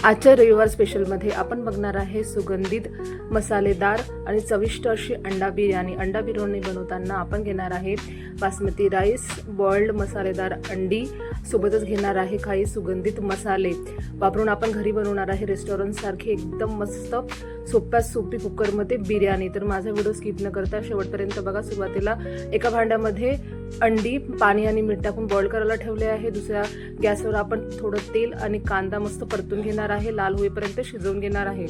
आजच्या रविवार स्पेशलमध्ये आपण बघणार आहे सुगंधित मसालेदार आणि चविष्ट अशी अंडा बिर्याणी. अंडा बिर्याणी बनवताना आपण घेणार आहे बासमती राईस, बॉइल्ड मसालेदार अंडी, सोबतच घेणार आहे काही सुगंधित मसाले वापरून आपण घरी बनवणार आहे रेस्टॉरंट सारखी एकदम मस्त सोप्या सोपी कुकरमध्ये बिर्याणी. तर माझा व्हिडिओ स्किप न करता शेवटपर्यंत बघा. सुरुवातीला एका भांड्यामध्ये अंडी पाणी आणि मीठ टाकून बॉईल करायला ठेवले आहे. दुसऱ्या गॅसवर आपण थोडं तेल आणि कांदा मस्त परतून घेणार आहे, लाल होईपर्यंत शिजवून घेणार आहे.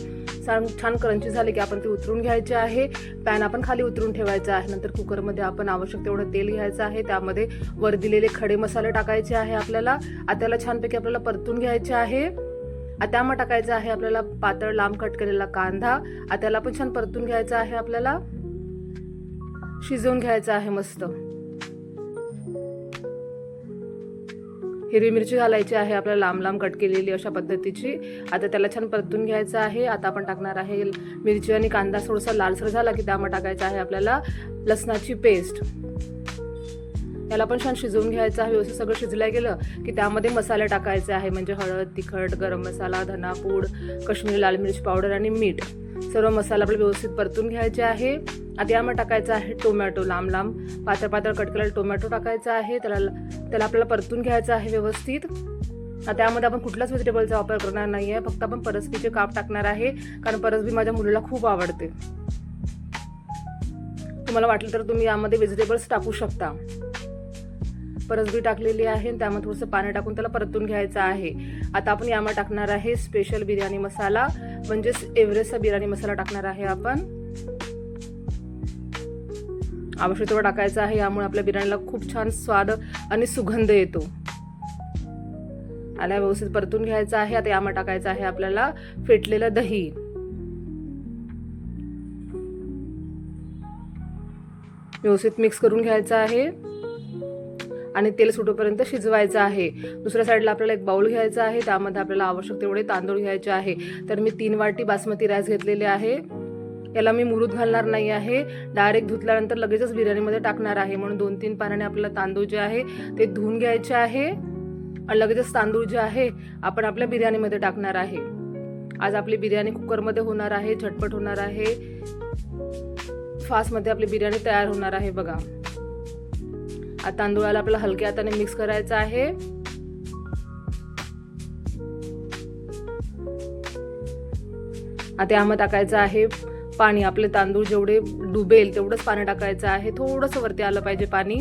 छान क्रंची झाले की आपण ते उतरून घ्यायचे आहे. पॅन आपण खाली उतरून ठेवायचा आहे. नंतर कुकरमध्ये आपण आवश्यक तेवढं तेल घ्यायचं आहे. त्यामध्ये वर दिलेले खडे मसाले टाकायचे आहे आपल्याला. त्याला छानपैकी आपल्याला परतून घ्यायचे आहे. त्यामध्ये टाकायचं आहे आपल्याला पातळ लांब कट केलेला कांदा. त्याला पण छान परतून घ्यायचा आहे, आपल्याला शिजवून घ्यायचं आहे मस्त. हिरवी मिरची घालायची आहे आपल्याला लांब लांब कट केलेली अशा पद्धतीची. आता त्याला छान परतून घ्यायचं आहे. आता आपण टाकणार आहे मिरची आणि कांदा थोडासा लालसर झाला की त्यामध्ये टाकायचं आहे आपल्याला लसणाची पेस्ट. याला पण छान शिजवून घ्यायचं आहे. व्यवस्थित सगळं शिजलं गेलं की त्यामध्ये मसाले टाकायचे आहे, म्हणजे हळद, तिखट, गरम मसाला, धनापूड, काश्मीरी लाल मिरची पावडर आणि मीठ. सर्व मसाला आपल्याला व्यवस्थित परतून घ्यायचे आहे. आता यामध्ये टाकायचं आहे टोमॅटो, लांब लांब पातळ कट केलेला टोमॅटो टाकायचा आहे. त्याला आपल्याला परतून घ्यायचं आहे व्यवस्थित. त्यामध्ये आपण कुठल्याच व्हेजिटेबलचा वापर करणार नाही आहे, फक्त आपण परसबीचे काप टाकणार आहे, कारण परसबी माझ्या मुलीला खूप आवडते. तुम्हाला वाटलं तर तुम्ही यामध्ये व्हेजिटेबल्स टाकू शकता. परसबी टाकलेली आहे, त्यामध्ये थोडंसं पाणी टाकून त्याला परतून घ्यायचं आहे. आता आपण यामध्ये टाकणार आहे स्पेशल बिर्याणी मसाला, म्हणजेच एव्हरेस्टचा बिर्याणी मसाला टाकणार आहे आपण. आवश्यक तेवढं टाकायचं आहे. यामुळे आपल्या बिर्याणीला खूप छान स्वाद आणि सुगंध येतो. आला व्यवस्थित परतून घ्यायचं आहे. आता यामध्ये टाकायचं आहे आपल्याला फेटलेलं दही. व्यवस्थित मिक्स करून घ्यायचं आहे आणि तेल सुटेपर्यंत शिजवायचं आहे. दुसऱ्या साईडला आपल्याला एक बाउल घ्यायचा आहे. त्यामध्ये आपल्याला आवश्यक तेवढे तांदूळ घ्यायचे आहे. तर मी 3 वाटी बासमती राईस घेतलेले आहे. याला मी मुरूद घालणार नाही आहे, डायरेक्ट धुतल्यानंतर लगेचच बिर्याणीमध्ये टाकणार आहे. म्हणून 2-3 पाण्याने आपल्याला तांदूळ जे आहे ते धुवून घ्यायचे आहे आणि लगेचच तांदूळ जे आहे आपण आपल्या बिर्याणीमध्ये टाकणार आहे. आज आपली बिर्याणी कुकरमध्ये होणार आहे, झटपट होणार आहे, फास्टमध्ये आपली बिर्याणी तयार होणार आहे. बघा, तांदूळाला आपल्याला हलक्या हाताने मिक्स करायचं आहे. आता यामध्ये टाकायचं आहे पाणी. आपले तांदूळ जेवढे डुबेल तेवढंच पाणी टाकायचं आहे. थोडंसं वरती आलं पाहिजे पाणी,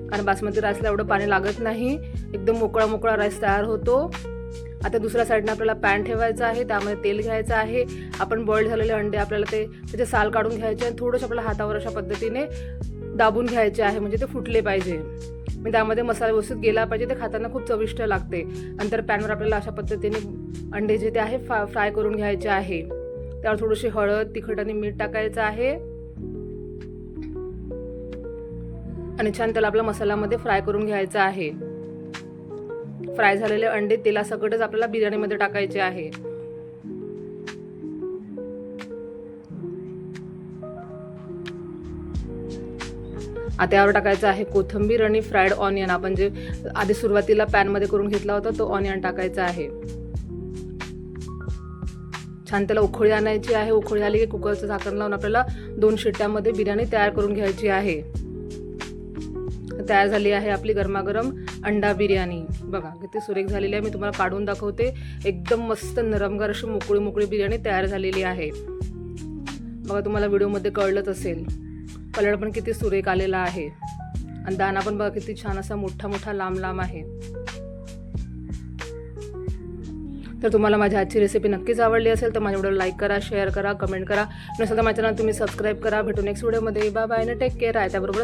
कारण बासमती राईसला एवढं पाणी लागत नाही. एकदम मोकळा मोकळा राईस तयार होतो. आता दुसऱ्या साईडने आपल्याला पॅन ठेवायचं आहे. त्यामध्ये तेल घ्यायचं आहे. आपण बॉइल्ड झालेले अंडे आपल्याला त्याचे साल काढून घ्यायचे आणि थोडंसं आपल्याला हातावर अशा पद्धतीने दाबून घ्यायचे आहे, म्हणजे ते फुटले पाहिजे. म्हणजे त्यामध्ये मसाला व्यवस्थित गेला पाहिजे. ते खाताना खूप चविष्ट लागते. नंतर पॅनवर आपल्याला अशा पद्धतीने अंडे जे ते आहे फ्राय करून घ्यायचे आहे. त्यावर थोडीशी हळद, तिखट आणि मीठ टाकायचं आहे आणि छान त्याला आपल्या मसाल्यामध्ये फ्राय करून घ्यायचं आहे. फ्राय झालेले अंडे तेलासकटच आपल्याला बिर्याणीमध्ये टाकायचे आहे. आता यावर टाकायचं आहे कोथिंबीर आणि फ्राईड ऑनियन. आपण जे आधी सुरुवातीला पॅनमध्ये करून घेतला होता तो ऑनियन टाकायचा आहे. छान त्याला उकळी आणायची आहे. उकळी आली की कुकरचं झाकण लावून आपल्याला 2 शिट्ट्यामध्ये बिर्याणी तयार करून घ्यायची आहे. तयार झाली आहे आपली गरमागरम अंडा बिर्याणी. बघा किती सुरेख झालेली आहे. मी तुम्हाला काढून दाखवते. एकदम मस्त नरमगार अशी मोकळी बिर्याणी तयार झालेली आहे. बघा, तुम्हाला व्हिडिओमध्ये कळलंच असेल. कलर पण किती सुरेख आलेला आहे आणि दाणा पण बघा किती छान असा मोठा लांब लांब आहे. तर तुम्हाला माझी आजची रेसिपी नक्कीच आवडली असेल तर माझ्या व्हिडिओला लाईक करा, शेअर करा, कमेंट करा. नसेल तर माझ्या चॅनल तुम्ही सबस्क्राईब करा. भेटू नेक्स्ट व्हिडिओमध्ये. बाय बाय आणि टेक केअर आहे. त्याबरोबर